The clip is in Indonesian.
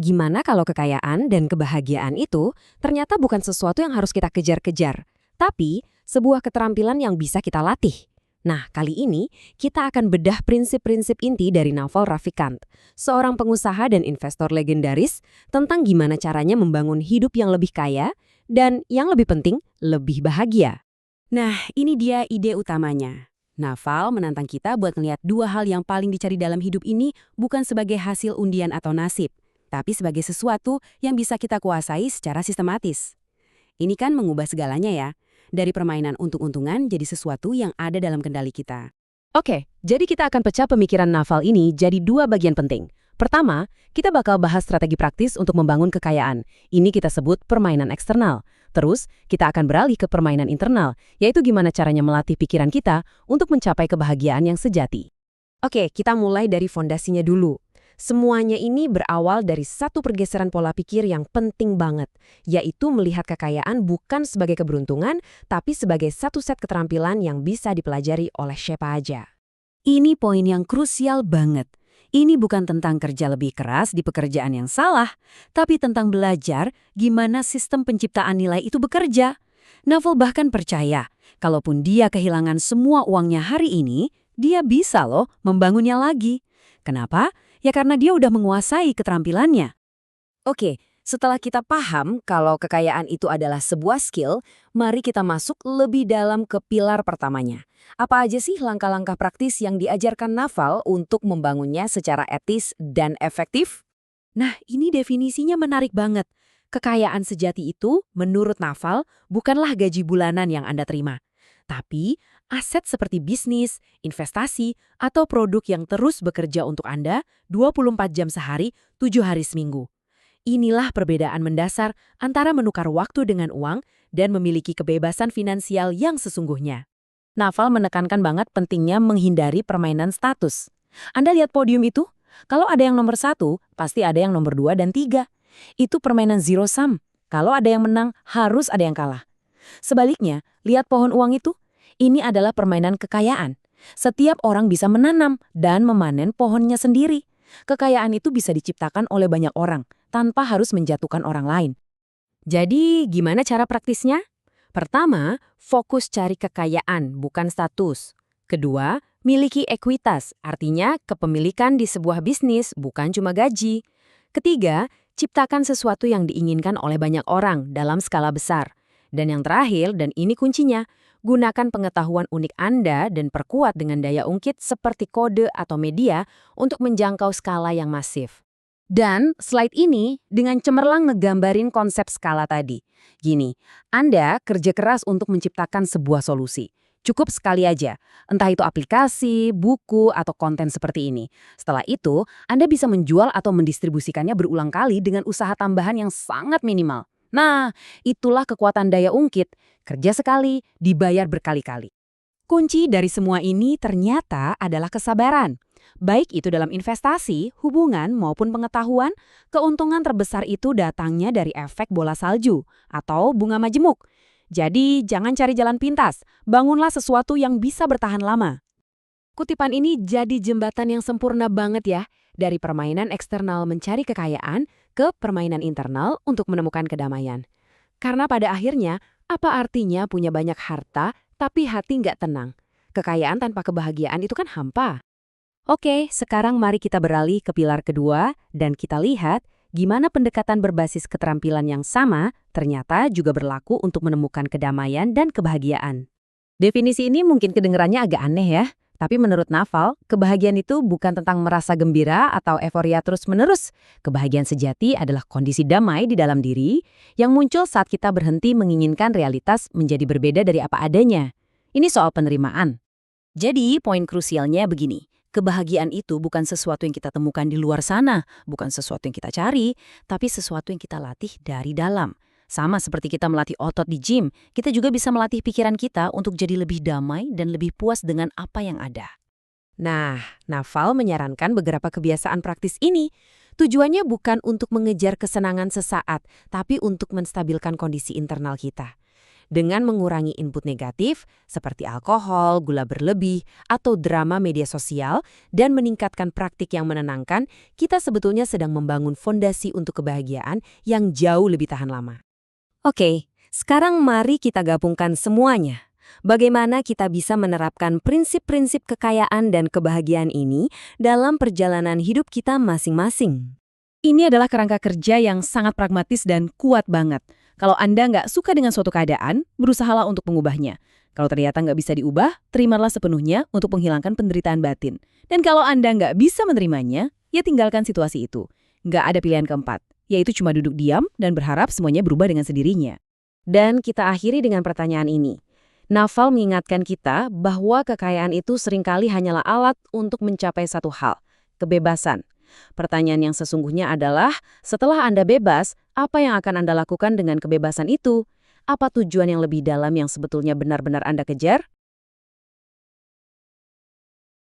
gimana kalau kekayaan dan kebahagiaan itu ternyata bukan sesuatu yang harus kita kejar-kejar, tapi sebuah keterampilan yang bisa kita latih. Nah, kali ini kita akan bedah prinsip-prinsip inti dari Naval Ravikant, seorang pengusaha dan investor legendaris tentang gimana caranya membangun hidup yang lebih kaya dan yang lebih penting, lebih bahagia. Nah, ini dia ide utamanya. Naval menantang kita buat melihat dua hal yang paling dicari dalam hidup ini bukan sebagai hasil undian atau nasib, tapi sebagai sesuatu yang bisa kita kuasai secara sistematis. Ini kan mengubah segalanya ya, dari permainan untung-untungan jadi sesuatu yang ada dalam kendali kita. Oke, jadi kita akan pecah pemikiran Naval ini jadi dua bagian penting. Pertama, kita bakal bahas strategi praktis untuk membangun kekayaan. Ini kita sebut permainan eksternal. Terus, kita akan beralih ke permainan internal, yaitu gimana caranya melatih pikiran kita untuk mencapai kebahagiaan yang sejati. Oke, kita mulai dari fondasinya dulu. Semuanya ini berawal dari satu pergeseran pola pikir yang penting banget, yaitu melihat kekayaan bukan sebagai keberuntungan, tapi sebagai satu set keterampilan yang bisa dipelajari oleh siapa aja. Ini poin yang krusial banget. Ini bukan tentang kerja lebih keras di pekerjaan yang salah, tapi tentang belajar gimana sistem penciptaan nilai itu bekerja. Naval bahkan percaya, kalaupun dia kehilangan semua uangnya hari ini, dia bisa loh membangunnya lagi. Kenapa? Ya karena dia udah menguasai keterampilannya. Oke, setelah kita paham kalau kekayaan itu adalah sebuah skill, mari kita masuk lebih dalam ke pilar pertamanya. Apa aja sih langkah-langkah praktis yang diajarkan Naval untuk membangunnya secara etis dan efektif? Nah, ini definisinya menarik banget. Kekayaan sejati itu, menurut Naval, bukanlah gaji bulanan yang Anda terima. Tapi, aset seperti bisnis, investasi, atau produk yang terus bekerja untuk Anda 24 jam sehari, 7 hari seminggu. Inilah perbedaan mendasar antara menukar waktu dengan uang dan memiliki kebebasan finansial yang sesungguhnya. Naval menekankan banget pentingnya menghindari permainan status. Anda lihat podium itu? Kalau ada yang nomor 1, pasti ada yang nomor 2 dan 3. Itu permainan zero sum. Kalau ada yang menang, harus ada yang kalah. Sebaliknya, lihat pohon uang itu? Ini adalah permainan kekayaan. Setiap orang bisa menanam dan memanen pohonnya sendiri. Kekayaan itu bisa diciptakan oleh banyak orang, tanpa harus menjatuhkan orang lain. Jadi, gimana cara praktisnya? Pertama, fokus cari kekayaan, bukan status. Kedua, miliki ekuitas, artinya kepemilikan di sebuah bisnis, bukan cuma gaji. Ketiga, ciptakan sesuatu yang diinginkan oleh banyak orang dalam skala besar. Dan yang terakhir, dan ini kuncinya, gunakan pengetahuan unik Anda dan perkuat dengan daya ungkit seperti kode atau media untuk menjangkau skala yang masif. Dan slide ini dengan cemerlang ngegambarin konsep skala tadi. Gini, Anda kerja keras untuk menciptakan sebuah solusi. Cukup sekali aja, entah itu aplikasi, buku, atau konten seperti ini. Setelah itu, Anda bisa menjual atau mendistribusikannya berulang kali dengan usaha tambahan yang sangat minimal. Nah, itulah kekuatan daya ungkit. Kerja sekali, dibayar berkali-kali. Kunci dari semua ini ternyata adalah kesabaran. Baik itu dalam investasi, hubungan, maupun pengetahuan, keuntungan terbesar itu datangnya dari efek bola salju atau bunga majemuk. Jadi, jangan cari jalan pintas, bangunlah sesuatu yang bisa bertahan lama. Kutipan ini jadi jembatan yang sempurna banget ya, dari permainan eksternal mencari kekayaan ke permainan internal untuk menemukan kedamaian. Karena pada akhirnya, apa artinya punya banyak harta tapi hati nggak tenang? Kekayaan tanpa kebahagiaan itu kan hampa. Oke, sekarang mari kita beralih ke pilar kedua dan kita lihat gimana pendekatan berbasis keterampilan yang sama ternyata juga berlaku untuk menemukan kedamaian dan kebahagiaan. Definisi ini mungkin kedengarannya agak aneh ya, tapi menurut Naval, kebahagiaan itu bukan tentang merasa gembira atau euforia terus-menerus. Kebahagiaan sejati adalah kondisi damai di dalam diri yang muncul saat kita berhenti menginginkan realitas menjadi berbeda dari apa adanya. Ini soal penerimaan. Jadi, poin krusialnya begini. Kebahagiaan itu bukan sesuatu yang kita temukan di luar sana, bukan sesuatu yang kita cari, tapi sesuatu yang kita latih dari dalam. Sama seperti kita melatih otot di gym, kita juga bisa melatih pikiran kita untuk jadi lebih damai dan lebih puas dengan apa yang ada. Nah, Naval menyarankan beberapa kebiasaan praktis ini. Tujuannya bukan untuk mengejar kesenangan sesaat, tapi untuk menstabilkan kondisi internal kita. Dengan mengurangi input negatif seperti alkohol, gula berlebih, atau drama media sosial, dan meningkatkan praktik yang menenangkan, kita sebetulnya sedang membangun fondasi untuk kebahagiaan yang jauh lebih tahan lama. Oke, sekarang mari kita gabungkan semuanya. Bagaimana kita bisa menerapkan prinsip-prinsip kekayaan dan kebahagiaan ini dalam perjalanan hidup kita masing-masing? Ini adalah kerangka kerja yang sangat pragmatis dan kuat banget. Kalau Anda nggak suka dengan suatu keadaan, berusahalah untuk mengubahnya. Kalau ternyata nggak bisa diubah, terimalah sepenuhnya untuk menghilangkan penderitaan batin. Dan kalau Anda nggak bisa menerimanya, ya tinggalkan situasi itu. Nggak ada pilihan keempat, yaitu cuma duduk diam dan berharap semuanya berubah dengan sendirinya. Dan kita akhiri dengan pertanyaan ini. Naval mengingatkan kita bahwa kekayaan itu seringkali hanyalah alat untuk mencapai satu hal, kebebasan. Pertanyaan yang sesungguhnya adalah, setelah Anda bebas, apa yang akan Anda lakukan dengan kebebasan itu? Apa tujuan yang lebih dalam yang sebetulnya benar-benar Anda kejar?